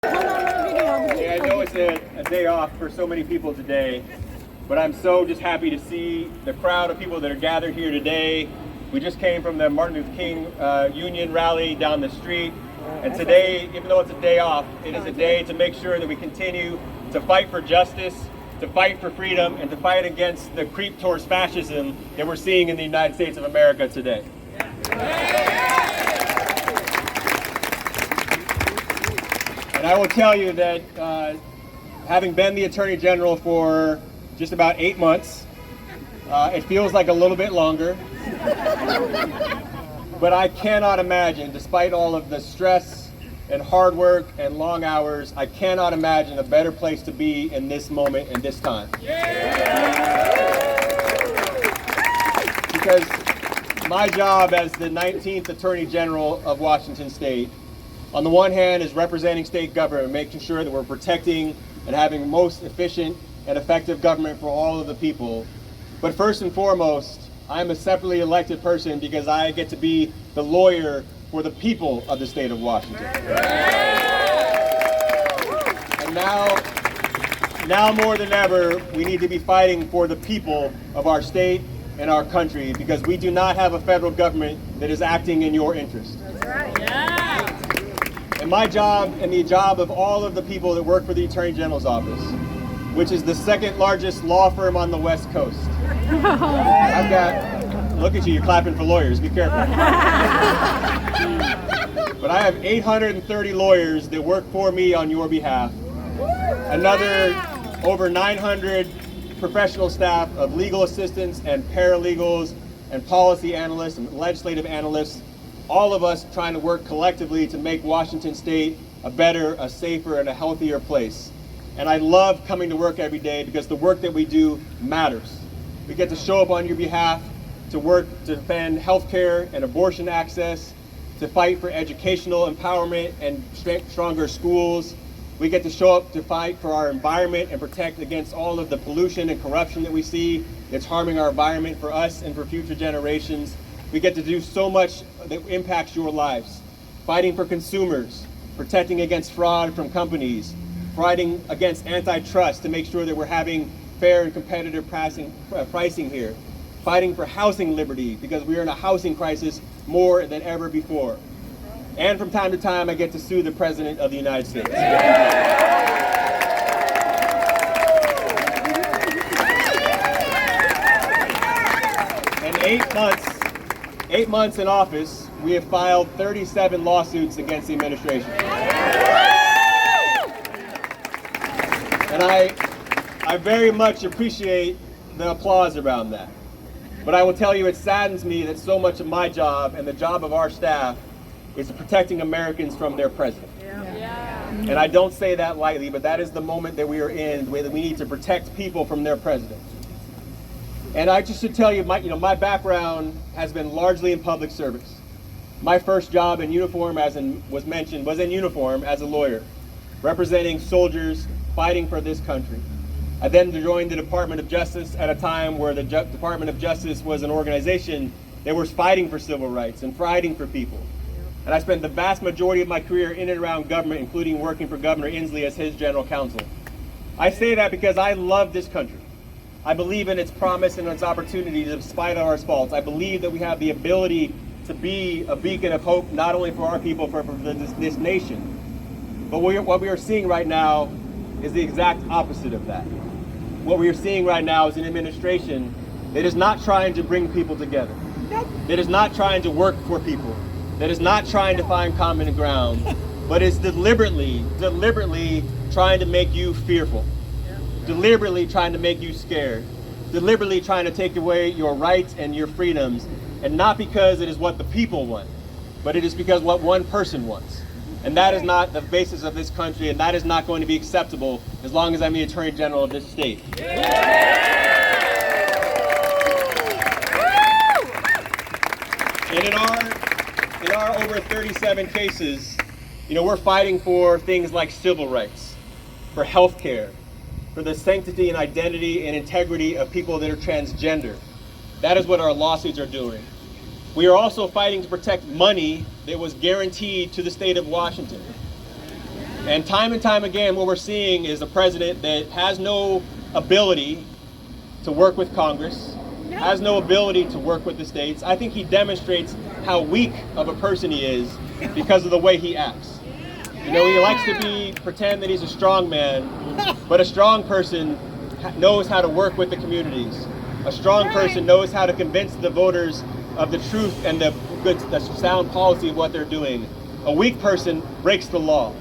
Hey, I know it's a day off for so many people today, but I'm so just happy to see the crowd of people that are gathered here today. We just came from the Martin Luther King Union rally down the street, and today, even though it's a day off, it is a day to make sure that we continue to fight for justice, to fight for freedom, and to fight against the creep towards fascism that we're seeing in the United States of America today. And I will tell you that having been the Attorney General for just about 8 months, it feels like a little bit longer. But I cannot imagine, despite all of the stress and hard work and long hours, I cannot imagine a better place to be in this moment and this time. Because my job as the 19th Attorney General of Washington State, on the one hand, is representing state government, making sure that we're protecting and having the most efficient and effective government for all of the people. But first and foremost, I'm a separately elected person because I get to be the lawyer for the people of the state of Washington. And now more than ever, we need to be fighting for the people of our state and our country, because we do not have a federal government that is acting in your interest. That's right. Yeah. And my job and the job of all of the people that work for the Attorney General's office, which is the second largest law firm on the West Coast. I've got, look at you, you're clapping for lawyers, be careful. But I have 830 lawyers that work for me on your behalf. Another over 900 professional staff of legal assistants and paralegals and policy analysts and legislative analysts, all of us trying to work collectively to make Washington State a better, a safer, and a healthier place. And I love coming to work every day because the work that we do matters. We get to show up on your behalf to work to defend healthcare and abortion access, to fight for educational empowerment and stronger schools. We get to show up to fight for our environment and protect against all of the pollution and corruption that we see that's harming our environment for us and for future generations. We get to do so much that impacts your lives. Fighting for consumers, protecting against fraud from companies, fighting against antitrust to make sure that we're having fair and competitive pricing here. Fighting for housing liberty because we are in a housing crisis more than ever before. And from time to time, I get to sue the President of the United States. In 8 months in office, we have filed 37 lawsuits against the administration. And I very much appreciate the applause around that. But I will tell you, it saddens me that so much of my job and the job of our staff is protecting Americans from their president. Yeah. And I don't say that lightly, but that is the moment that we are in, the way that we need to protect people from their president. And I just should tell you, my background has been largely in public service. My first job in uniform, as was mentioned, was in uniform as a lawyer, representing soldiers fighting for this country. I then joined the Department of Justice at a time where the Department of Justice was an organization that was fighting for civil rights and fighting for people. And I spent the vast majority of my career in and around government, including working for Governor Inslee as his general counsel. I say that because I love this country. I believe in its promise and its opportunities despite our faults. I believe that we have the ability to be a beacon of hope, not only for our people, but for this nation. But what we are seeing right now is the exact opposite of that. What we are seeing right now is an administration that is not trying to bring people together, that is not trying to work for people, that is not trying to find common ground, but is deliberately trying to make you fearful, deliberately trying to make you scared, deliberately trying to take away your rights and your freedoms, and not because it is what the people want, but it is because what one person wants. And that is not the basis of this country, and that is not going to be acceptable as long as I'm the Attorney General of this state. And in our over 37 cases, we're fighting for things like civil rights, for health care, for the sanctity and identity and integrity of people that are transgender. That is what our lawsuits are doing. We are also fighting to protect money that was guaranteed to the state of Washington. And time again, what we're seeing is a president that has no ability to work with Congress, has no ability to work with the states. I think he demonstrates how weak of a person he is because of the way he acts. You know, he likes to pretend that he's a strong man, but a strong person knows how to work with the communities. A strong person knows how to convince the voters of the truth and the sound policy of what they're doing. A weak person breaks the law.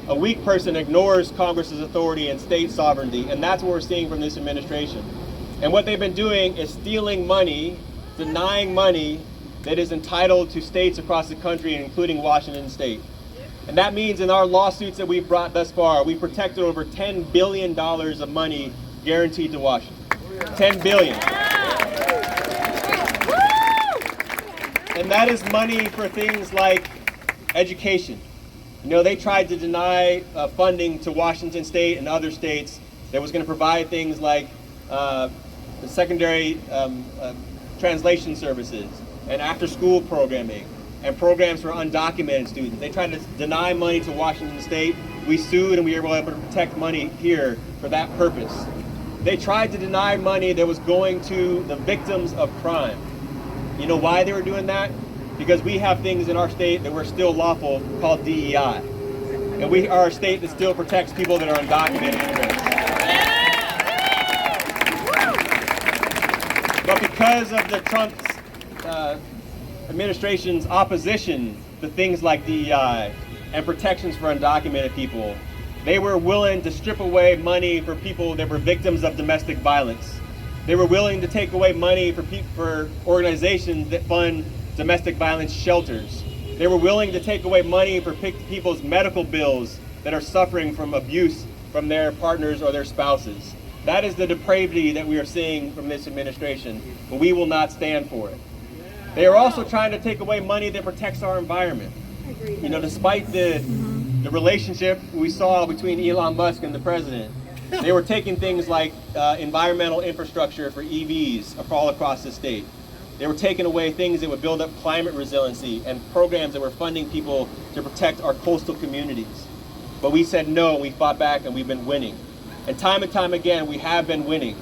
A weak person ignores Congress's authority and state sovereignty, and that's what we're seeing from this administration. And what they've been doing is stealing money, denying money that is entitled to states across the country, including Washington State. And that means in our lawsuits that we've brought thus far, we've protected over $10 billion of money guaranteed to Washington. $10 billion. And that is money for things like education. You know, they tried to deny funding to Washington State and other states that was going to provide things like the secondary translation services and after-school programming and programs for undocumented students. They tried to deny money to Washington State. We sued and we were able to protect money here for that purpose. They tried to deny money that was going to the victims of crime. You know why they were doing that? Because we have things in our state that were still lawful called DEI. And we are a state that still protects people that are undocumented immigrants. But because of the Trump administration's opposition to things like DEI and protections for undocumented people, they were willing to strip away money for people that were victims of domestic violence. They were willing to take away money for organizations that fund domestic violence shelters. They were willing to take away money for people's medical bills that are suffering from abuse from their partners or their spouses. That is the depravity that we are seeing from this administration, but we will not stand for it. They are also trying to take away money that protects our environment. You know, despite the relationship we saw between Elon Musk and the president, they were taking things like environmental infrastructure for EVs all across the state. They were taking away things that would build up climate resiliency and programs that were funding people to protect our coastal communities. But we said no, and we fought back, and we've been winning. And time again, we have been winning.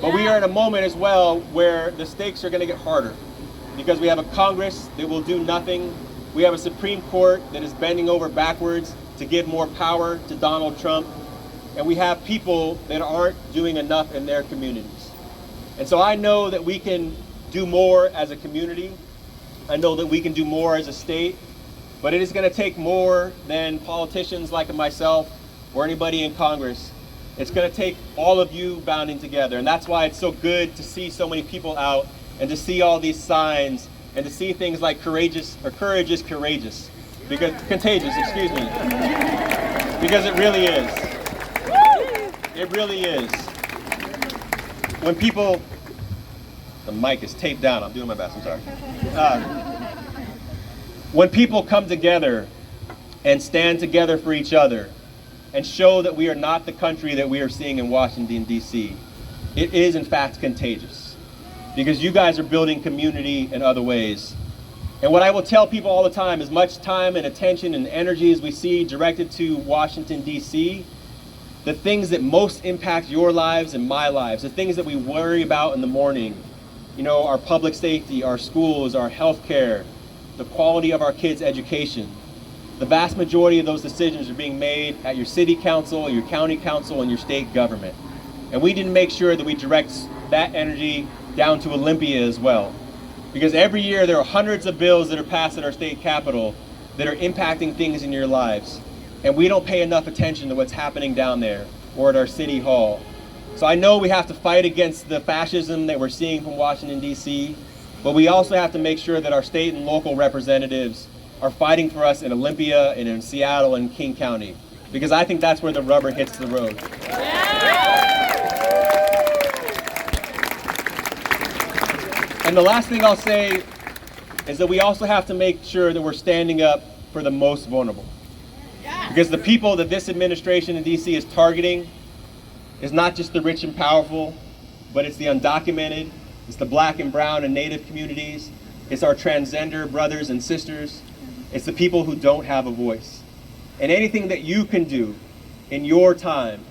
But we are in a moment as well where the stakes are going to get harder because we have a Congress that will do nothing. We have a Supreme Court that is bending over backwards to give more power to Donald Trump. And we have people that aren't doing enough in their communities. And so I know that we can do more as a community. I know that we can do more as a state, but it is going to take more than politicians like myself or anybody in Congress. It's going to take all of you bounding together, and that's why it's so good to see so many people out and to see all these signs and to see things like courage is courageous, because contagious, excuse me, because it really is. It really is. When people, the mic is taped down. I'm doing my best. I'm sorry. When people come together and stand together for each other and show that we are not the country that we are seeing in Washington, D.C., it is in fact contagious because you guys are building community in other ways. And what I will tell people all the time, as much time and attention and energy as we see directed to Washington, D.C., the things that most impact your lives and my lives, the things that we worry about in the morning, you know, our public safety, our schools, our health care, the quality of our kids' education. The vast majority of those decisions are being made at your city council, your county council, and your state government. And we didn't make sure that we direct that energy down to Olympia as well. Because every year there are hundreds of bills that are passed at our state capitol that are impacting things in your lives. And we don't pay enough attention to what's happening down there or at our city hall. So I know we have to fight against the fascism that we're seeing from Washington, D.C., but we also have to make sure that our state and local representatives are fighting for us in Olympia and in Seattle and King County, because I think that's where the rubber hits the road. And the last thing I'll say is that we also have to make sure that we're standing up for the most vulnerable. Because the people that this administration in D.C. is targeting is not just the rich and powerful, but it's the undocumented, it's the black and brown and native communities, it's our transgender brothers and sisters, it's the people who don't have a voice. And anything that you can do in your time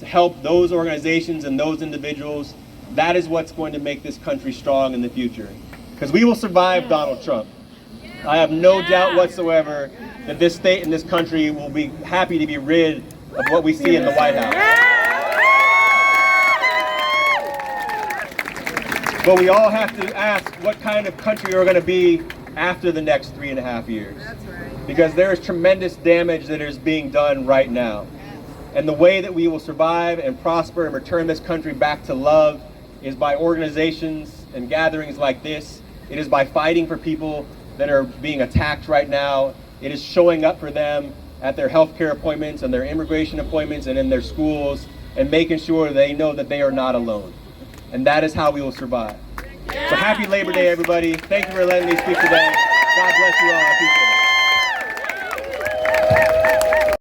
to help those organizations and those individuals, that is what's going to make this country strong in the future. Because we will survive Donald Trump. I have no doubt whatsoever that this state and this country will be happy to be rid of what we see in the White House. But we all have to ask what kind of country we're going to be after the next 3.5 years. That's right. Because there is tremendous damage that is being done right now. And the way that we will survive and prosper and return this country back to love is by organizations and gatherings like this. It is by fighting for people that are being attacked right now. It is showing up for them at their healthcare appointments and their immigration appointments and in their schools and making sure they know that they are not alone. And that is how we will survive. So happy Labor Day, everybody. Thank you for letting me speak today. God bless you all. I appreciate it.